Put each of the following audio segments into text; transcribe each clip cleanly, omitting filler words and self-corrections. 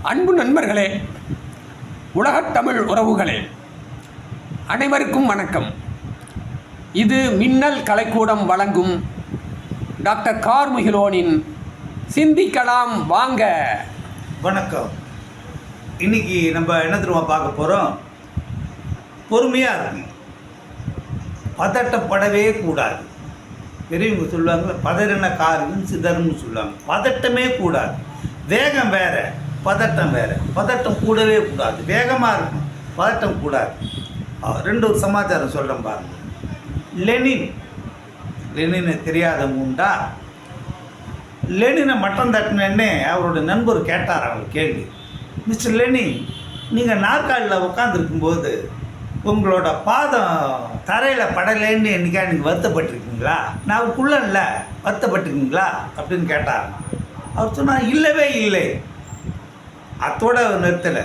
அன்பு நண்பர்களே, உலகத் தமிழ் உறவுகளே, அனைவருக்கும் வணக்கம். இது மின்னல் கலைக்கூடம் வழங்கும் டாக்டர் கார்முகிலோனின் சிந்திக்கலாம் வாங்க. வணக்கம். இன்னைக்கு நம்ம என்ன தெரியுமா பார்க்க போகிறோம்? பொறுமையாக இருக்கணும், பதட்டப்படவே கூடாது. பெரியவங்க சொல்லுவாங்க, பதறின காரியம் சிதறும்னு சொல்லுவாங்க. பதட்டமே கூடாது. வேகம் வேறு, பதட்டம் வேறு. பதட்டம் கூடவே கூடாது. வேகமாக இருக்கும், பதட்டம் கூடாது. ரெண்டு ஒரு சமாச்சாரம் சொல்கிறேன் பாருங்க. லெனினை தெரியாத உண்டா? லெனினை மட்டம் தட்டினே அவரோட நண்பர் கேட்டார். அவர் கேள்வி, மிஸ்டர் லெனின், நீங்கள் நாற்காலியில் உட்காந்துருக்கும்போது உங்களோட பாதம் தரையில் படலைன்னு என்றைக்கா நீங்கள் வருத்தப்பட்டிருக்கீங்களா? நான் அவருக்குள்ள இல்லை, வருத்தப்பட்டிருக்கீங்களா அப்படின்னு கேட்டார். அவர் சொன்னார், இல்லவே இல்லை. அத்தோட நிறுத்தலை.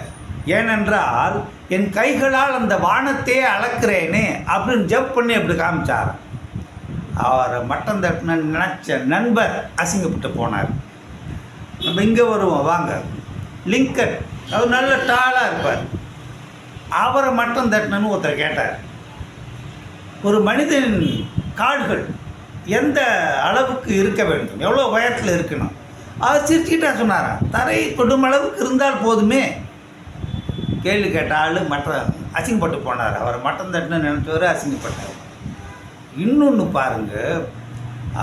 ஏனென்றால் என் கைகளால் அந்த வானத்தையே அளக்கிறேனே அப்படின்னு ஜம்ப் பண்ணி அப்படி காமிச்சார். அவரை மட்டம் தட்டின நினச்ச நண்பர் அசிங்கப்பட்டு போனார். நம்ம இங்கே வருவோம் வாங்க. லிங்கன், அவர் நல்ல டாலாக இருப்பார். அவரை மட்டம் தட்டினு ஒருத்தர் கேட்டார், ஒரு மனிதனின் கால்கள் எந்த அளவுக்கு இருக்க வேண்டும், எவ்வளோ உயரத்தில் இருக்கணும்? அவர் சிரிச்சுக்கிட்டா சொன்னாரா, தரை தொடும் அளவுக்கு இருந்தால் போதுமே. கேள்வி கேட்ட ஆள் அசிங்கப்பட்டு போனார். அவரை மட்டம் தட்டினு நினைச்சவர் அசிங்கப்பட்டார். இன்னொன்று பாருங்கள்,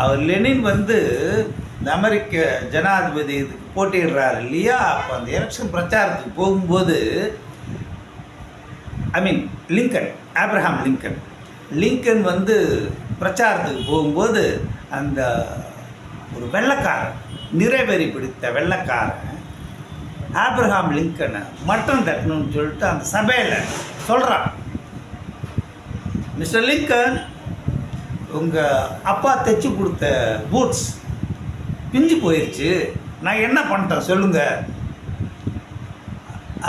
அவர் லெனின் இந்த அமெரிக்க ஜனாதிபதி இதுக்கு போட்டிடுறாரு இல்லையா? அப்போ அந்த எலெக்ஷன் பிரச்சாரத்துக்கு போகும்போது ஆப்ரஹாம் லிங்கன் பிரச்சாரத்துக்கு போகும்போது அந்த ஒரு வெள்ளைக்காரன், நிறைவேறி பிடித்த வெள்ளைக்காரன் ஆப்ரஹாம் லிங்கனை மட்டம் தட்டணும்னு சொல்லிட்டு அந்த சபையில் சொல்கிறான், மிஸ்டர் லிங்கன், உங்கள் அப்பா தைச்சி கொடுத்த பூட்ஸ் பிஞ்சு போயிடுச்சு, நான் என்ன பண்ணிட்டேன் சொல்லுங்கள்.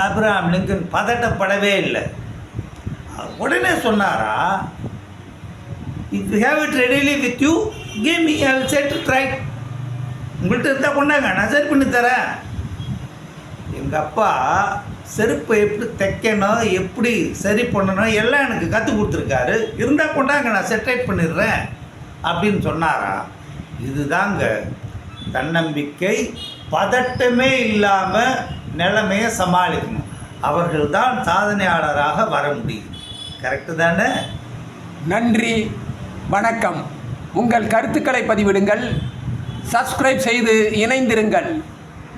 ஆப்ரஹாம் லிங்கன் பதட்டப்படவே இல்லை. உடனே சொன்னாரா, if you have it readily with you give me, I will set it right. உங்கள்கிட்ட இருந்தால் கொண்டாங்க, நான் சரி பண்ணி தரேன். எங்கள் அப்பா செருப்பை எப்படி தைக்கணும், எப்படி சரி பண்ணணும் எல்லாம் எனக்கு கற்றுக் கொடுத்துருக்காரு. இருந்தால் கொண்டாங்க, நான் செட்ரைட் பண்ணிடுறேன் அப்படின்னு சொன்னாரா. இதுதாங்க தன்னம்பிக்கை. பதட்டமே இல்லாமல் நிலைமையை சமாளிக்கணும். அவர்கள்தான் சாதனையாளராக வர முடியும். கரெக்டு தானே? நன்றி, வணக்கம். உங்கள் கருத்துக்களை பதிவிடுங்கள். சப்ஸ்கிரைப் செய்து இணைந்திருங்கள்.